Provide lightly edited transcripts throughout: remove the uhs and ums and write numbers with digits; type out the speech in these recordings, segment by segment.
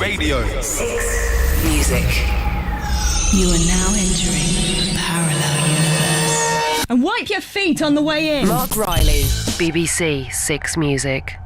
Radio. 6 Music. You are now entering a parallel universe. And wipe your feet on the way in. Marc Riley, BBC 6 Music.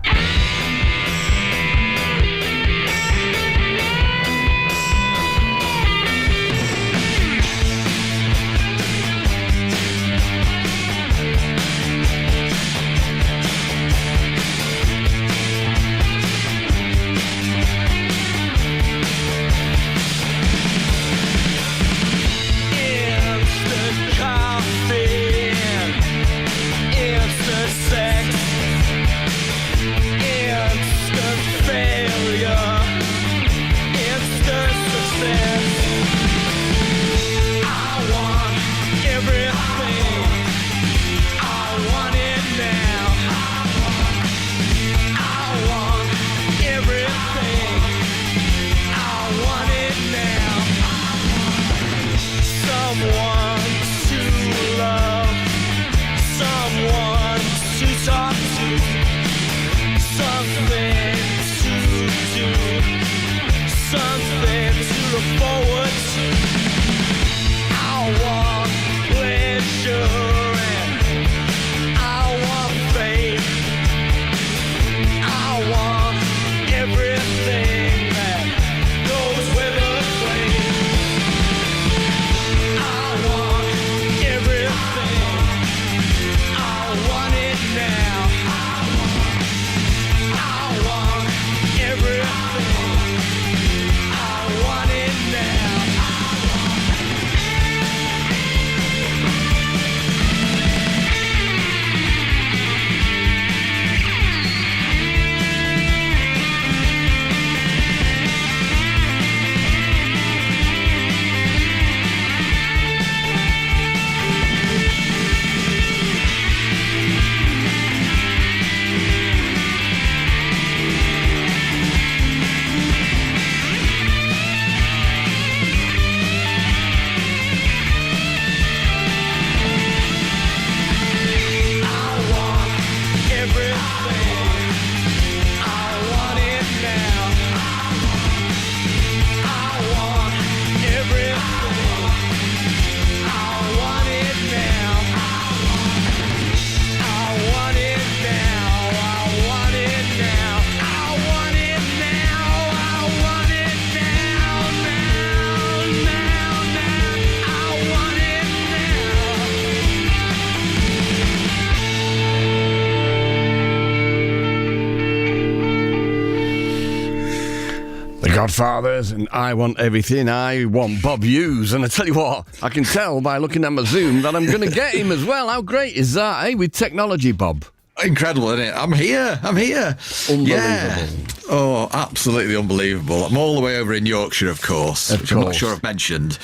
Godfathers and I Want Everything. I want Bob Hughes, and I tell you what, I can tell by looking at my Zoom that I'm going to get him as well. How great is that, eh? With technology, Bob. Incredible, isn't it? I'm here. Unbelievable. Yeah. Oh, absolutely unbelievable. I'm all the way over in Yorkshire, of course, which I'm not sure I've mentioned.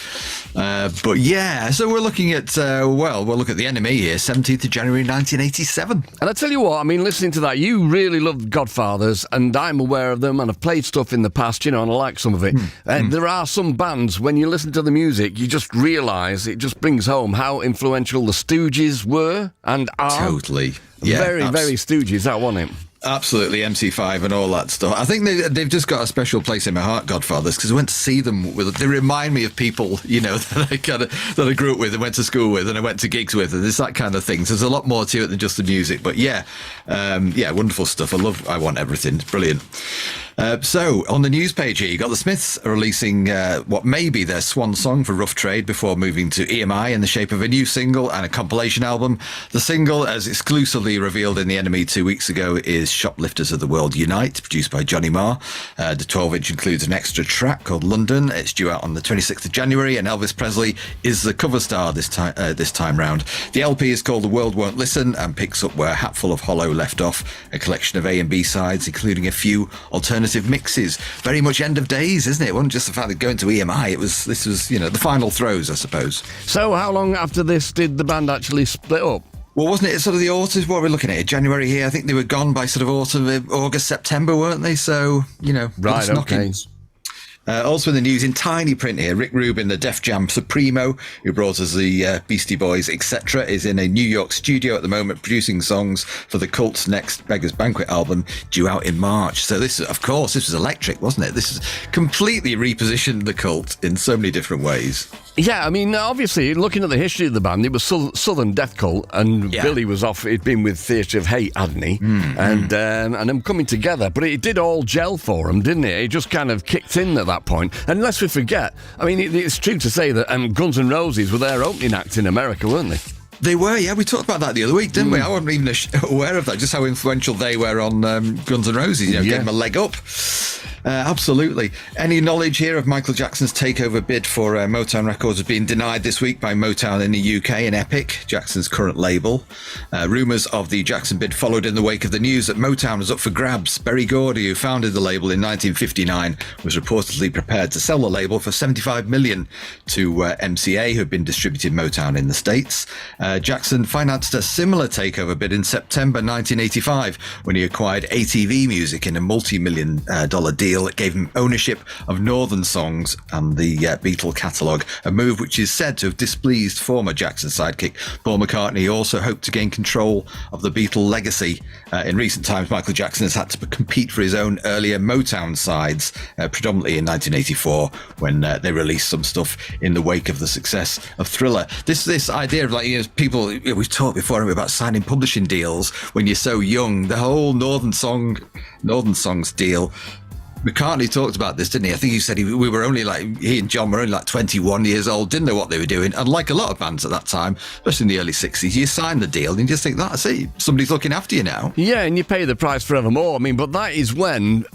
But yeah, so we're looking at, we'll look at the NME here, 17th of January 1987. And I tell you what, I mean, listening to that, you really love Godfathers, and I'm aware of them, and I've played stuff in the past, and I like some of it. There are some bands, when you listen to the music, you just realise, it just brings home how influential the Stooges were and are. Totally. Yeah, very Stooges, that wasn't it? Absolutely, MC5 and all that stuff. I think they've just got a special place in my heart, Godfathers, because I went to see them. They remind me of people, that I grew up with and went to school with and I went to gigs with, and it's that kind of thing. So there's a lot more to it than just the music. But yeah, wonderful stuff. I Want Everything. Brilliant. So on the news page here, you got the Smiths releasing what may be their swan song for Rough Trade before moving to EMI in the shape of a new single and a compilation album. The single, as exclusively revealed in the NME 2 weeks ago, is Shoplifters of the World Unite, produced by Johnny Marr. The 12-inch includes an extra track called London. It's due out on the 26th of January, and Elvis Presley is the cover star this time round. The LP is called The World Won't Listen and picks up where Hatful of Hollow left off, a collection of A and B sides, including a few alternative mixes. Very much end of days, isn't it? It wasn't just the fact that going to EMI, this was the final throws, I suppose. So how long after this did the band actually split up? Well, wasn't it sort of the autumn? What we're looking at, January here. I think they were gone by sort of autumn, August, September, weren't they? So, Right, okay. Also in the news, in tiny print here, Rick Rubin, the Def Jam Supremo, who brought us the Beastie Boys, etc., is in a New York studio at the moment producing songs for the Cult's next Beggars Banquet album due out in March. So this, of course, this was electric, wasn't it? This has completely repositioned the Cult in so many different ways. Yeah, I mean, obviously, looking at the history of the band, it was Southern Death Cult, and Billy was off. He'd been with Theatre of Hate, hadn't he? And them coming together, but it did all gel for him, didn't it? It just kind of kicked in at that point. And lest we forget, I mean, it's true to say that Guns N' Roses were their opening act in America, weren't they? They were, yeah. We talked about that the other week, didn't we? I wasn't even aware of that, just how influential they were on Guns N' Roses. Gave them a leg up. Absolutely. Any knowledge here of Michael Jackson's takeover bid for Motown Records has been denied this week by Motown in the UK and Epic, Jackson's current label. Rumours of the Jackson bid followed in the wake of the news that Motown was up for grabs. Berry Gordy, who founded the label in 1959, was reportedly prepared to sell the label for $75 million to MCA, who had been distributing Motown in the States. Jackson financed a similar takeover bid in September 1985 when he acquired ATV Music in a multi-million-dollar deal that gave him ownership of Northern Songs and the Beatle catalogue, a move which is said to have displeased former Jackson sidekick Paul McCartney. He also hoped to gain control of the Beatle legacy. In recent times, Michael Jackson has had to compete for his own earlier Motown sides, predominantly in 1984 when they released some stuff in the wake of the success of Thriller. This idea of people, we've talked before about signing publishing deals when you're so young. The whole Northern Songs deal. McCartney talked about this, didn't he? I think he said he and John were only 21 years old, didn't know what they were doing. And like a lot of bands at that time, especially in the early 60s, you sign the deal and you just think, that's it, somebody's looking after you now. Yeah, and you pay the price forevermore. I mean, but that is when...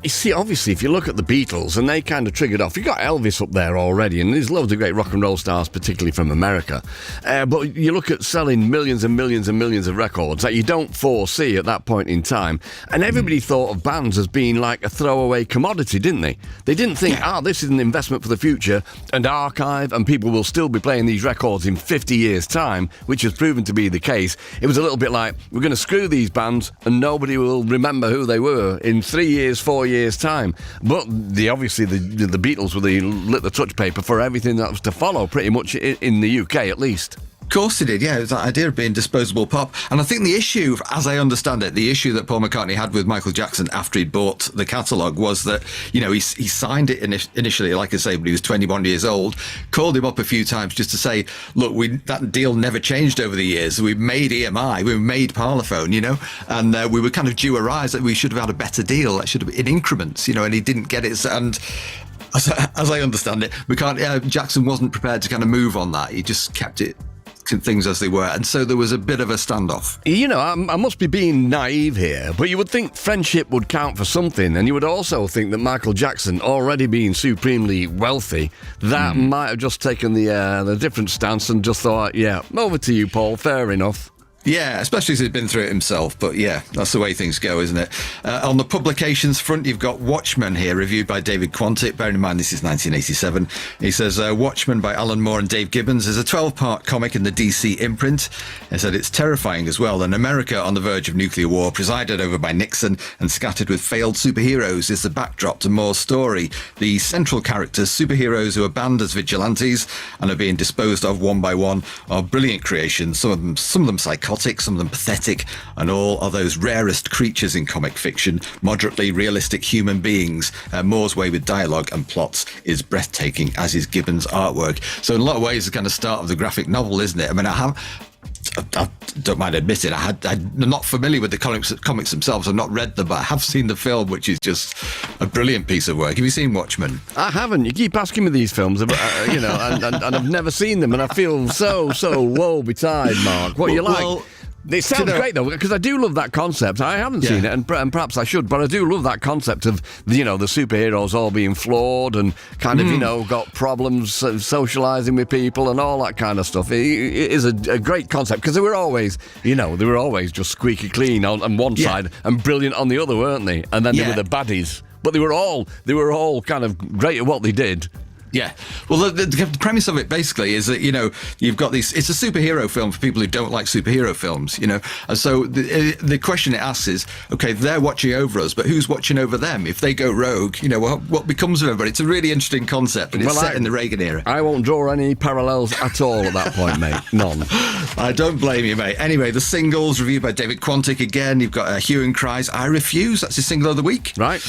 you see, obviously, if you look at the Beatles, and they kind of triggered off, you got Elvis up there already, and there's loads of great rock and roll stars, particularly from America. But you look at selling millions and millions and millions of records that you don't foresee at that point in time, and everybody thought of bands as being like a throwaway commodity, didn't they? They didn't think, this is an investment for the future, and archive, and people will still be playing these records in 50 years' time, which has proven to be the case. It was a little bit like, we're going to screw these bands, and nobody will remember who they were in 3 years, 4 years' time. But the Beatles lit the touch paper for everything that was to follow, pretty much in the UK at least. Of course he did, yeah. It was that idea of being disposable pop. And I think the issue, as I understand it, the issue that Paul McCartney had with Michael Jackson after he'd bought the catalogue was that, he signed it initially, like I say, but he was 21 years old, called him up a few times just to say, look, that deal never changed over the years. We made EMI, we made Parlophone, and we were kind of due a rise that we should have had a better deal. That should have been in increments, and he didn't get it. And as I understand it, Jackson wasn't prepared to kind of move on that. He just kept things as they were, and so there was a bit of a standoff. I must be being naive here, but you would think friendship would count for something, and you would also think that Michael Jackson, already being supremely wealthy, that might have just taken the different stance and just thought, over to you, Paul, fair enough. Yeah, especially as he's been through it himself. But yeah, that's the way things go, isn't it? On the publications front, you've got Watchmen here, reviewed by David Quantick. Bearing in mind, this is 1987. He says, Watchmen by Alan Moore and Dave Gibbons is a 12-part comic in the DC imprint. He said it's terrifying as well. An America on the verge of nuclear war, presided over by Nixon and scattered with failed superheroes, is the backdrop to Moore's story. The central characters, superheroes who are banned as vigilantes and are being disposed of one by one, are brilliant creations. Some of them psychotic, some of them pathetic, and all are those rarest creatures in comic fiction, moderately realistic human beings. Moore's way with dialogue and plots is breathtaking, as is Gibbons' artwork. So in a lot of ways, the kind of start of the graphic novel, isn't it? I mean, I don't mind admitting, I'm not familiar with the comics themselves. I've not read them, but I have seen the film, which is just a brilliant piece of work. Have you seen Watchmen? I haven't. You keep asking me these films, and I've never seen them, and I feel so woe betide, Mark. What are you like? Well, it sounds great, though, because I do love that concept. I haven't seen it, and perhaps I should, but I do love that concept of, the superheroes all being flawed and kind of, got problems socialising with people and all that kind of stuff. It is a great concept, because they were always just squeaky clean on one side and brilliant on the other, weren't they? And then they were the baddies. But they were all kind of great at what they did. Yeah. Well, the premise of it basically is that, you've got these, it's a superhero film for people who don't like superhero films, And so the question it asks is, okay, they're watching over us, but who's watching over them? If they go rogue, what becomes of everybody? It's a really interesting concept, and it's set in the Reagan era. I won't draw any parallels at all at that point, mate. None. I don't blame you, mate. Anyway, the singles reviewed by David Quantick again. You've got Hugh and Cry's I Refuse. That's his single of the week. Right.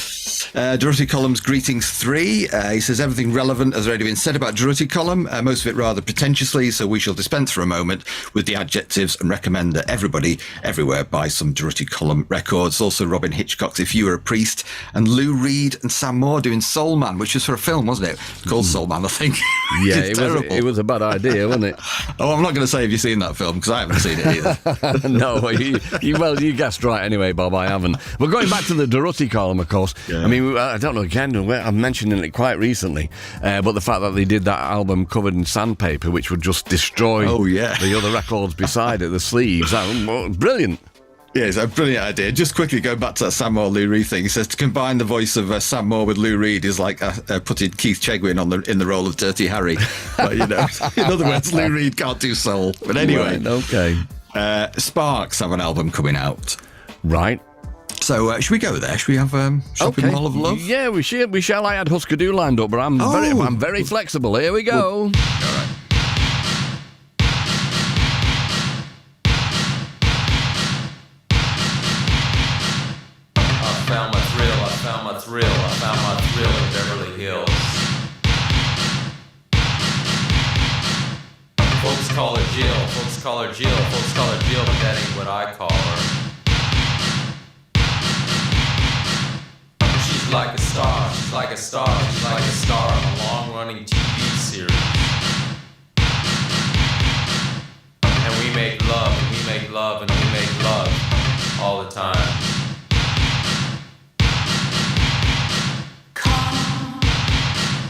Dorothy Column's Greetings 3. He says everything relevant has already been said about Dorothy Column, most of it rather pretentiously, so we shall dispense for a moment with the adjectives and recommend that everybody, everywhere, buy some Dorothy Column records. Also Robin Hitchcock's If You Were a Priest, and Lou Reed and Sam Moore doing Soul Man, which was for a film, wasn't it? Called Soul Man, I think. Yeah, it was a bad idea, wasn't it? Oh, I'm not going to say have you seen that film, because I haven't seen it either. No, you guessed right anyway, Bob, I haven't. But going back to the Dorothy Column, of course, I mean, I don't know, again, I'm mentioning it quite recently, but the fact that they did that album covered in sandpaper, which would just destroy the other records beside it, the sleeves, brilliant. Yeah, it's a brilliant idea. Just quickly going back to that Sam Moore Lou Reed thing, he says to combine the voice of Sam Moore with Lou Reed is like putting Keith Chegwin in the role of Dirty Harry. But, in other words, Lou Reed can't do soul. But anyway, right, okay. Sparks have an album coming out. Right. So should we go there? Should we have Shopping Mall of Love? Yeah, we shall. I had Husker Du lined up, but I'm very flexible. Here we go. All right. I found my thrill in Beverly Hills. Folks call her Jill, folks call her Jill, but that ain't what I call her. She's like a star, she's like a star in a long-running TV series. And we make love, and we make love, and we make love all the time.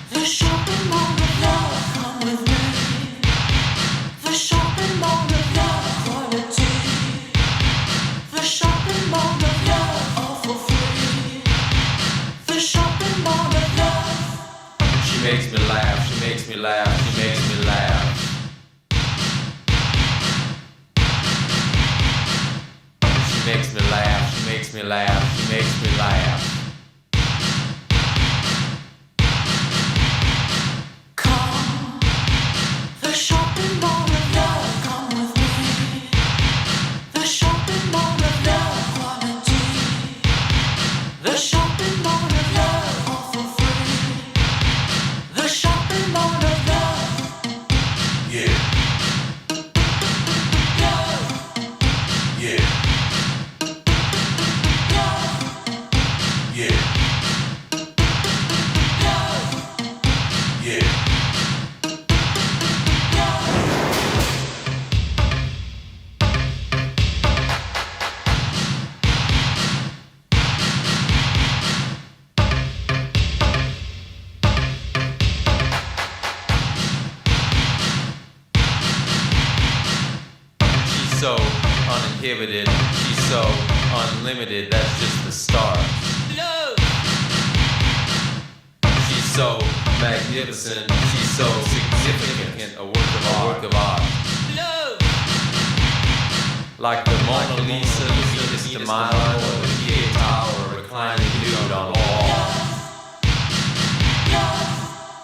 The shopping mall of love, come with me. The shopping mall of love, quality. The shopping mall of love, all for free. The shopping mall of love. She makes me laugh, she makes me laugh, she makes me laugh. She makes me laugh, she makes me laugh, she makes me laugh. The shopping mall of love, come with me. The shopping mall of love, quality. The shopping mall of love, all for free. The shopping mall of love. Yeah. Love, Yeah. love, Yeah. love, Yeah. love. She's so uninhibited, she's so unlimited, that's just the start. Love, She's so magnificent, she's so significant, a work of art. love, Like the Mona Lisa, the Venus de Milo, or the Eiffel Tower, reclining nude on the wall. love.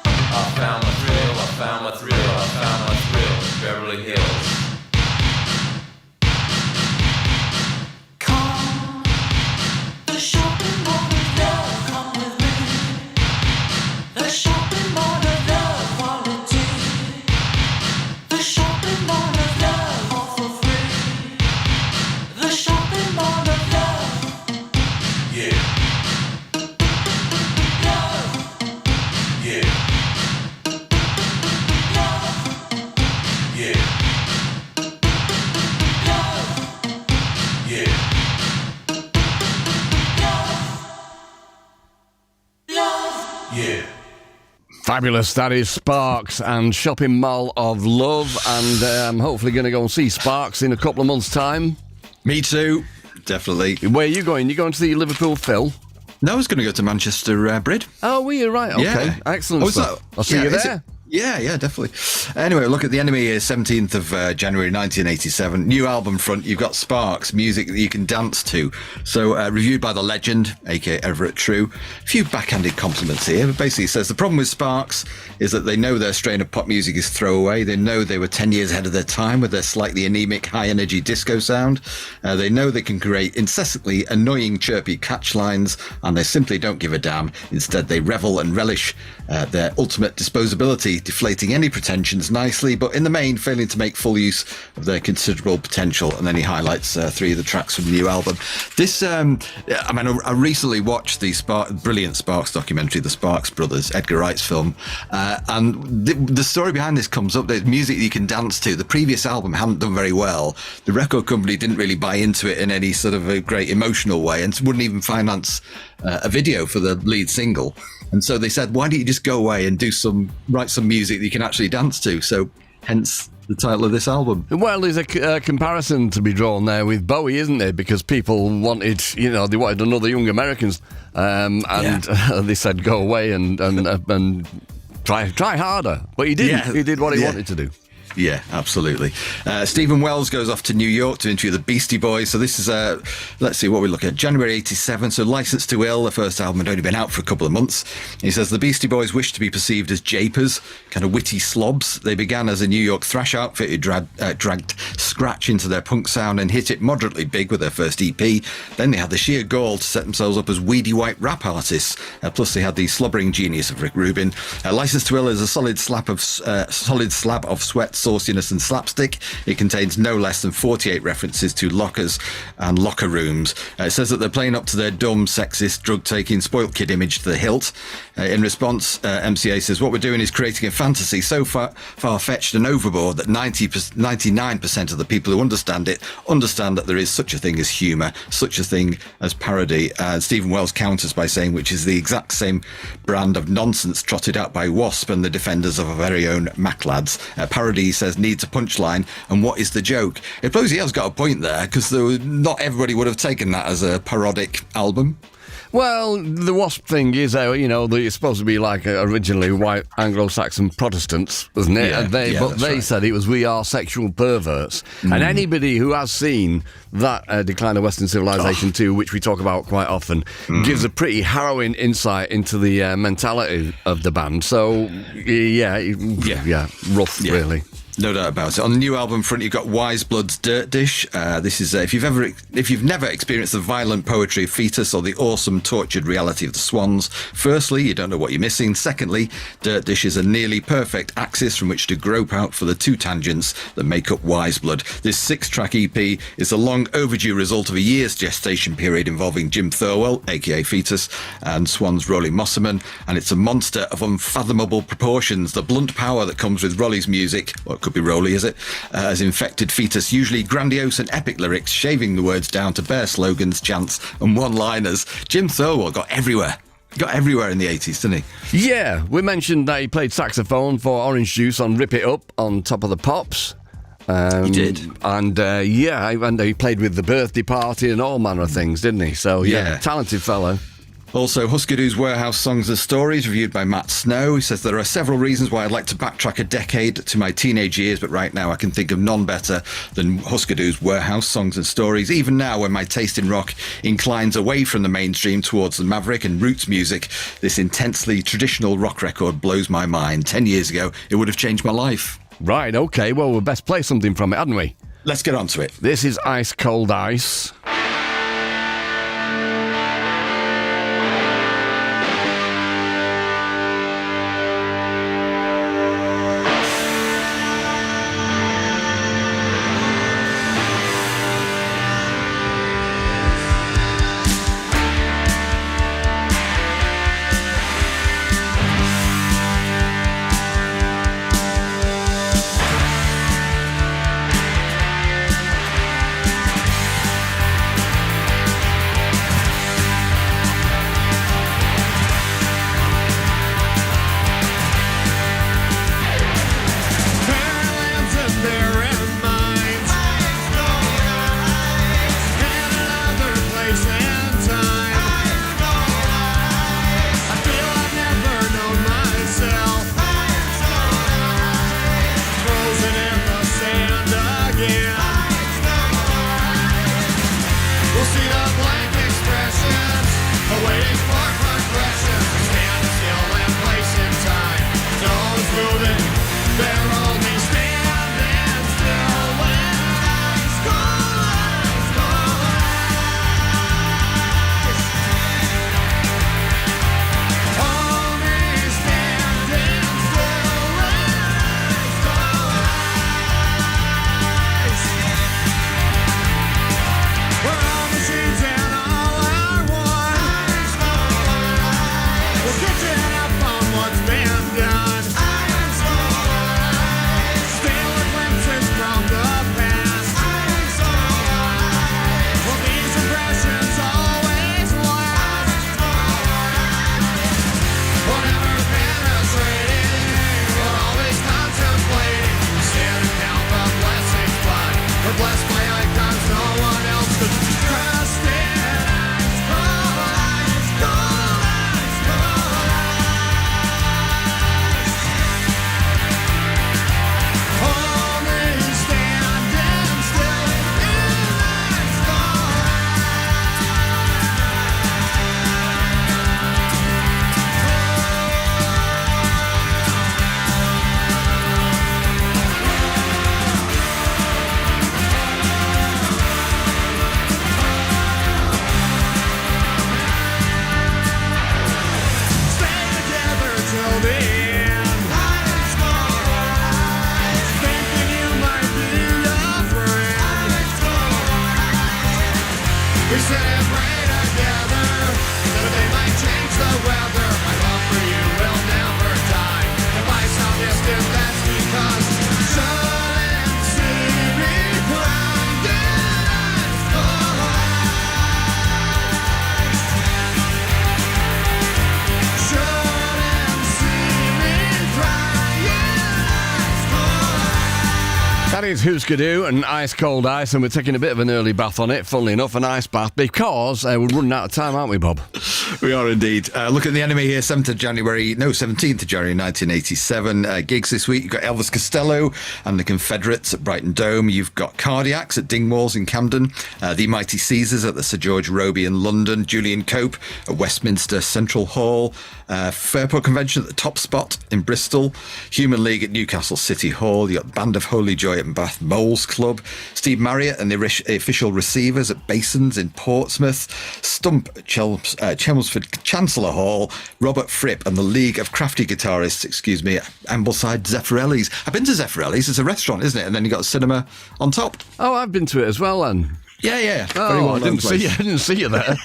I found my thrill, I found my thrill, I found my thrill in Beverly Hills. Come, the shopping mall of love, come with me. The shopping mall of love, quality. The shopping mall of love, all for free. The shopping mall of love. Yeah, Love, yeah, love, yeah, love, yeah. love. Yeah. Fabulous. That is Sparks and Shopping Mall of Love. And I'm hopefully going to go and see Sparks in a couple of months' time. Me too. Definitely. Where are you going? You going to see Liverpool Phil? No, I was going to go to Manchester Brid. Oh, were you right? Okay, Yeah. excellent Oh, is stuff. that- I'll see yeah, you is there. it- Yeah, definitely. Anyway, look at the NME is 17th of January 1987. New album front, you've got Sparks, music that you can dance to. So, reviewed by the legend, aka Everett True. A few backhanded compliments here, but basically it says the problem with Sparks is that they know their strain of pop music is throwaway. They know they were 10 years ahead of their time with their slightly anemic, high-energy disco sound. They know they can create incessantly annoying, chirpy catch lines, and they simply don't give a damn. Instead, they revel and relish their ultimate disposability, deflating any pretensions nicely, but in the main, failing to make full use of their considerable potential. And then he highlights 3 of the tracks from the new album. This, I recently watched the brilliant Sparks documentary, The Sparks Brothers, Edgar Wright's film, and the story behind this comes up. There's music you can dance to. The previous album hadn't done very well. The record company didn't really buy into it in any sort of a great emotional way, and wouldn't even finance a video for the lead single. And so they said, why don't you just go away and write some music that you can actually dance to? So hence the title of this album. Well, there's a comparison to be drawn there with Bowie, isn't there? Because people wanted, they wanted another Young Americans, and they said go away and try harder. But he didn't. Yeah. He did what he wanted to do. Yeah, absolutely. Stephen Wells goes off to New York to interview the Beastie Boys. So this is, let's see what we look at, January 87. So License to Ill, the first album, had only been out for a couple of months. He says the Beastie Boys wished to be perceived as japers, kind of witty slobs. They began as a New York thrash outfit who dragged scratch into their punk sound and hit it moderately big with their first EP. Then they had the sheer gall to set themselves up as weedy white rap artists. Plus they had the slobbering genius of Rick Rubin. License to Ill is a solid slab of sweat, sauciness and slapstick. It contains no less than 48 references to lockers and locker rooms. It says that they're playing up to their dumb, sexist, drug-taking, spoilt kid image to the hilt. In response, MCA says, what we're doing is creating a fantasy so far-fetched and overboard that 99% of the people who understand that there is such a thing as humour, such a thing as parody. Stephen Wells counters by saying, which is the exact same brand of nonsense trotted out by Wasp and the defenders of our very own Mac lads. Parody, he says, needs a punchline, and what is the joke? It suppose he has got a point there, because not everybody would have taken that as a parodic album. Well, the Wasp thing is, it's supposed to be like originally white Anglo-Saxon Protestants, wasn't it? Yeah, And they said it was we are sexual perverts. And anybody who has seen that Decline of Western Civilization 2, which we talk about quite often, gives a pretty harrowing insight into the mentality of the band. So, rough, really. No doubt about it. On the new album front, you've got Wise Blood's Dirt Dish. This is if you've never experienced the violent poetry of Fetus or the awesome tortured reality of the Swans. Firstly, you don't know what you're missing. Secondly, Dirt Dish is a nearly perfect axis from which to grope out for the 2 tangents that make up Wise Blood. This 6-track EP is a long overdue result of a year's gestation period involving Jim Thirlwell, aka Fetus, and Swans' Rolly Mosserman, and it's a monster of unfathomable proportions. The blunt power that comes with Rolly's music, could be Rolly, is it? Has infected Fetus, usually grandiose and epic lyrics, shaving the words down to bare slogans, chants, and one-liners. Jim Thirlwell got everywhere. Got everywhere in the 80s, didn't he? Yeah, we mentioned that he played saxophone for Orange Juice on Rip It Up on Top of the Pops. He did. And and he played with the Birthday Party and all manner of things, didn't he? So, talented fellow. Also, Husker Du's Warehouse Songs and Stories, reviewed by Matt Snow. He says, there are several reasons why I'd like to backtrack a decade to my teenage years, but right now I can think of none better than Husker Du's Warehouse Songs and Stories. Even now, when my taste in rock inclines away from the mainstream towards the maverick and roots music, this intensely traditional rock record blows my mind. 10 years ago, it would have changed my life. Right, OK. Well, we'll best play something from it, hadn't we? Let's get on to it. This is Ice Cold Ice. That is Who's Skidoo and Ice Cold Ice, and we're taking a bit of an early bath on it, funnily enough, an ice bath, because we're running out of time, aren't we, Bob? We are indeed. Look at the NME here, 17th of January 1987. Gigs this week. You've got Elvis Costello and the Confederates at Brighton Dome. You've got Cardiacs at Dingwalls in Camden. The Mighty Caesars at the Sir George Robey in London. Julian Cope at Westminster Central Hall. Fairport Convention at the Top Spot in Bristol. Human League at Newcastle City Hall. You've got Band of Holy Joy at Bath Moles Club. Steve Marriott and the official receivers at Basins in Portsmouth. Stump at Chelmsford Chancellor Hall. Robert Fripp and the League of Crafty Guitarists, at Ambleside Zeffirelli's. I've been to Zeffirelli's. It's a restaurant, isn't it? And then you got a cinema on top. Oh, I've been to it as well, then. Yeah. Very well, I didn't see you there.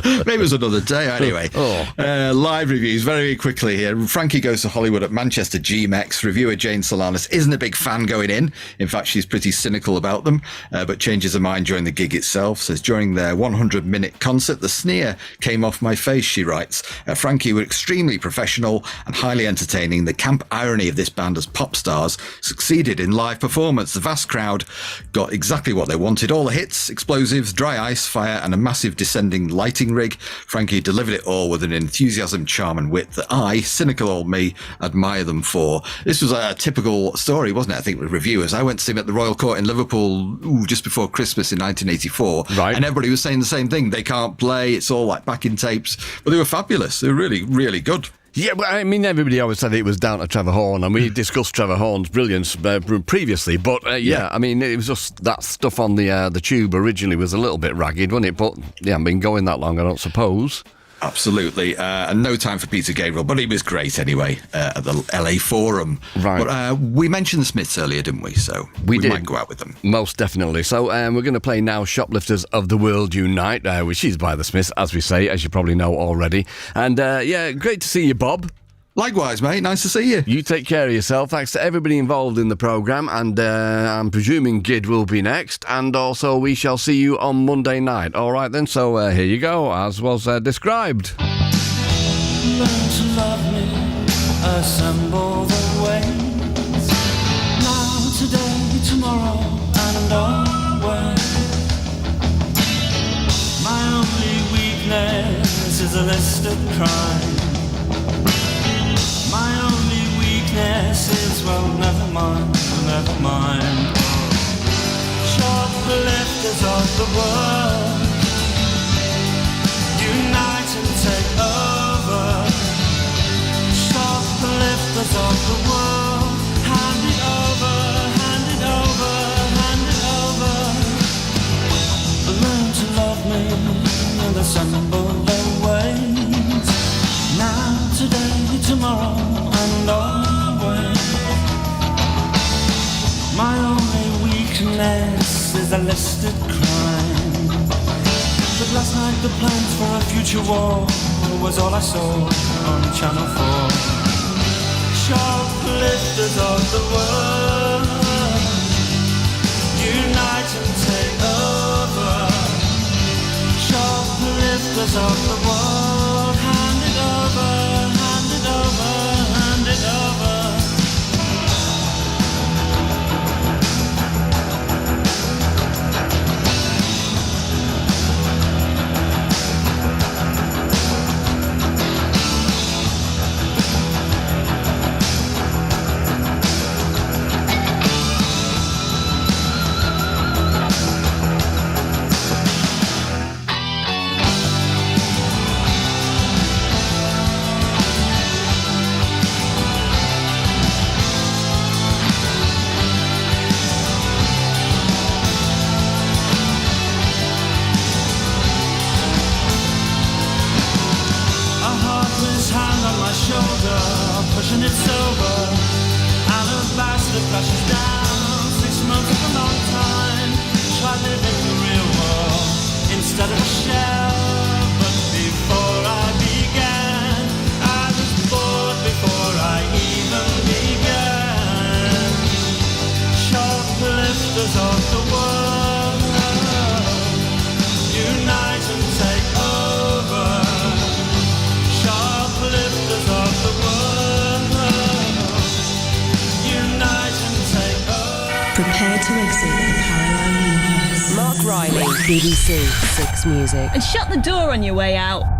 Maybe it was another day. Anyway, live reviews very quickly here. Frankie Goes to Hollywood at Manchester GMX. Reviewer Jane Solanas isn't a big fan going in. In fact, she's pretty cynical about them, but changes her mind during the gig itself. Says, during their 100-minute concert, the sneer came off my face, she writes. Frankie were extremely professional and highly entertaining. The camp irony of this band as pop stars succeeded in live performance. The vast crowd got exactly what they wanted. All the hits, explosives, dry ice, fire, and a massive descending lighting rig. Frankie delivered it all with an enthusiasm, charm, and wit that I, cynical old me, admire them for. This was a typical story, wasn't it? I think with reviewers. I went to see him at the Royal Court in Liverpool just before Christmas in 1984. Right. And everybody was saying the same thing. They can't play. It's all like backing tapes. But they were fabulous. They were really, really good. Yeah, well, I mean, everybody always said it was down to Trevor Horn, and we discussed Trevor Horn's brilliance previously, but I mean, it was just that stuff on the tube originally was a little bit ragged, wasn't it? But yeah, I've been going that long, I don't suppose. Absolutely. And no time for Peter Gabriel, but he was great anyway at the LA Forum. Right. But we mentioned the Smiths earlier, didn't we? So we did. might go out with them. Most definitely. So we're going to play now Shoplifters of the World Unite, which is by the Smiths, as we say, as you probably know already. And great to see you, Bob. Likewise, mate. Nice to see you. You take care of yourself. Thanks to everybody involved in the programme. And I'm presuming Gid will be next. And also, we shall see you on Monday night. All right, then. So here you go, as was described. Learn to love me, assemble the ways. Now, today, tomorrow, and always. My only weakness is a list of crimes. My only weakness is, well, never mind. Shoplifters of the world, unite and take over. Shoplifters of the world, hand it over. Learn to love me and assemble their ways. Now, today, tomorrow, and always. My only weakness is a listed crime. But last night the plans for a future war was all I saw on Channel 4. Shoplifters of the world, unite and take over. Shoplifters of the world, hand it over. Pushing it sober, alabaster flashes down. 6 months is a long time. Try living the real world instead of a shell. But before I began, I was bored before I even began. Shoplifters of the world, unite and take over. Shoplifters of the world, unite and Prepare to exit the parallel universe. Mark Riley, BBC Six Music. And shut the door on your way out.